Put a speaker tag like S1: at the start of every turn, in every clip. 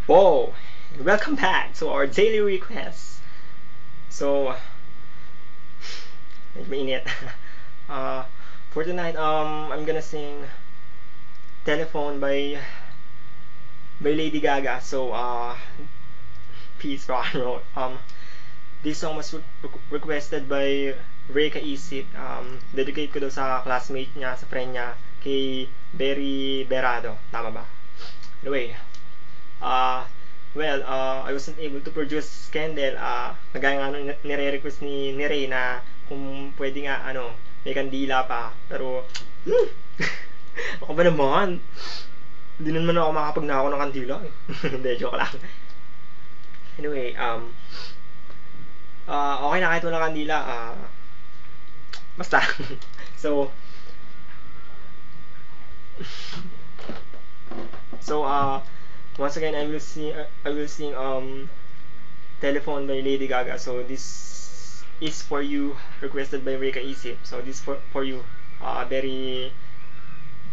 S1: Whoa! Welcome back to our daily requests. So, mainit. uh, for tonight, I'm gonna sing "Telephone" by Lady Gaga. So, peace, rock and roll. This song was requested by Ray Kaisip. Dedicate ko daw sa classmate niya, sa friend niya, kay Berry Berado. Tama ba? Anyway, uh, I wasn't able to produce candle. Nagaya nga nung nire-request ni Ray na kung pwede nga, may kandila pa. Pero, ako ba naman? Hindi naman ako makapagnakaw ng kandila eh. Hindi, joke lang. Anyway, okay na kahit wala kandila. Basta. so, once again, I will sing Telephone by Lady Gaga. So this is for you, requested by Rika Isip. So this for you, very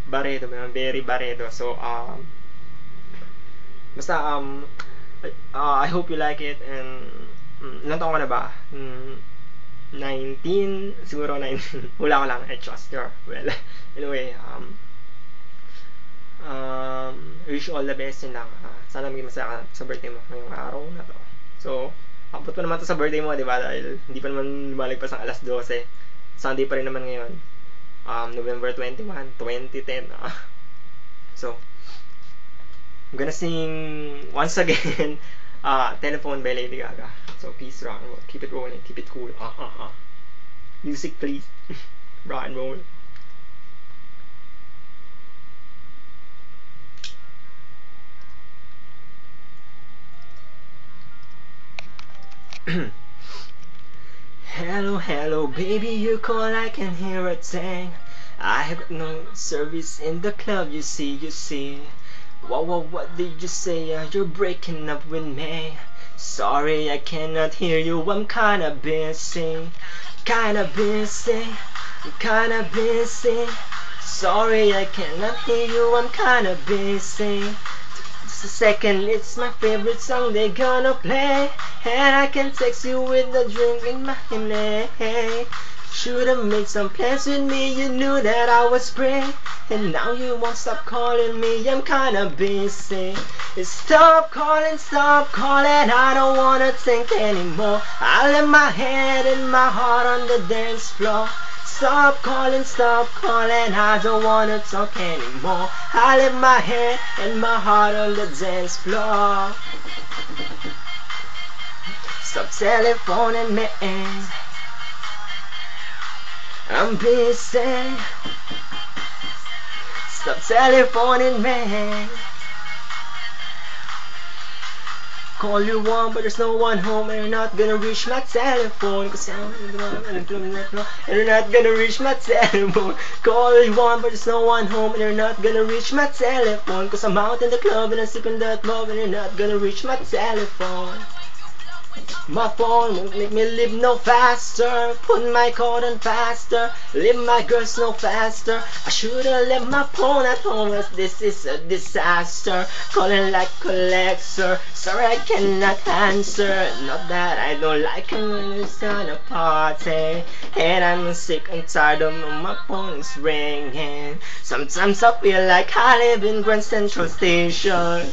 S1: Baredo, very Baredo. So basta I hope you like it. And ilang taon ka na ba? 19 siguro. 19 wala ko lang, I trust your well. Anyway, wish you all the best. Yun lang. Sana maging masaya ka sa birthday mo ngayong araw na to. So, abot pa naman to sa birthday mo, di ba? Dahil hindi pa naman lumalagpas ang alas 12. Sunday pa rin naman ngayon. November 21, 2010. So, I'm gonna sing once again Telephone by Lady Gaga. So, peace, rock and roll. Keep it rolling, keep it cool. Music, please. Rock and roll. Hello, hello, baby, you call, I can hear a tang. I have no service in the club, you see. What did you say? You're breaking up with me. Sorry, I cannot hear you, I'm kinda busy. Sorry, I cannot hear you, I'm kinda busy. Just a second, it's my favorite song they gonna play. And I can text you with a drink in my hand. Should've made some plans with me, you knew that I was free. And now you won't stop calling me, I'm kinda busy. Stop calling, I don't wanna think anymore. I left my head and my heart on the dance floor. Stop calling, I don't wanna talk anymore. I left my head and my heart on the dance floor. Stop telephoning me, I'm busy. Stop telephoning me. Call you one, but there's no one home, and you're not gonna reach my telephone. Cause and you're not gonna reach my telephone. Call you one, but there's no one home, and you're not gonna reach my telephone. Cause I'm out in the club and I'm sipping that love, and you're not gonna reach my telephone. My phone won't make me live no faster. Put my code on faster. Leave my girls no faster. I should've left my phone at home, as this is a disaster. Calling like collector. Sorry, I cannot answer. Not that I don't like it when it's on a party. And I'm sick and tired of my phone is ringing. Sometimes I feel like I live in Grand Central Station.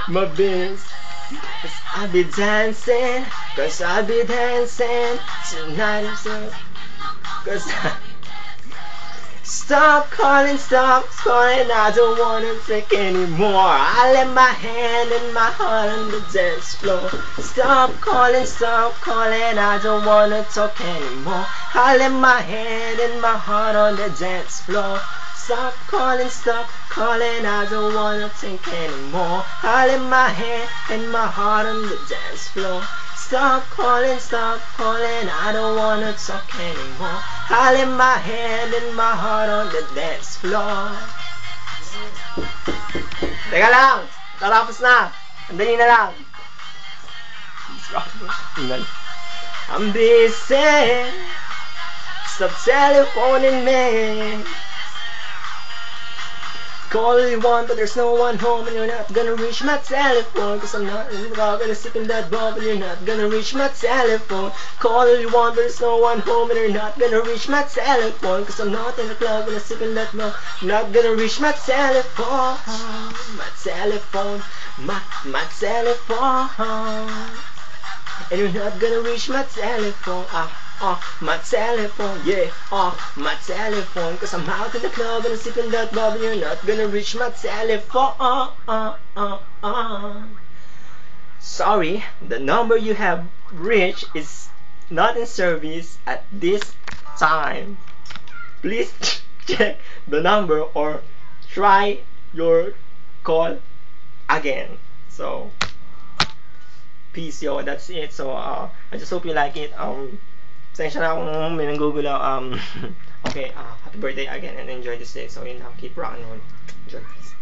S1: My biz. Cause I'll be dancing tonight. Cause Stop calling, I don't wanna think anymore. I left my hand and my heart on the dance floor. Stop calling, I don't wanna talk anymore. I left my hand and my heart on the dance floor. Stop calling, I don't wanna think anymore. I left my hand and my heart on the dance floor. Stop calling, I don't wanna talk anymore. I left my hand and my heart on the dance floor. Teka lang, tatapos na. Andali na lang. I'm busy. Stop telephoning me. Call you one, but there's no one home, and you're not gonna reach my telephone. Cause I'm not in the club and I'm sipping that bub, and you're not gonna reach my telephone. Call you one, but there's no one home, and you're not gonna reach my telephone. Cause I'm not in the club and I'm sipping that bub, you're not gonna reach my telephone. My telephone, my telephone. And you're not gonna reach my telephone. My telephone, yeah, my telephone. Cause I'm out in the club and I'm sipping that bub, and you're not gonna reach my telephone. Sorry, the number you have reached is not in service at this time. Please check the number or try your call again. So peace, yo. That's it. So I just hope you like it. Pasensya na kung may nanggugulo. Okay, happy birthday again and enjoy this day. So yun lang, keep rocking on. Enjoy, peace.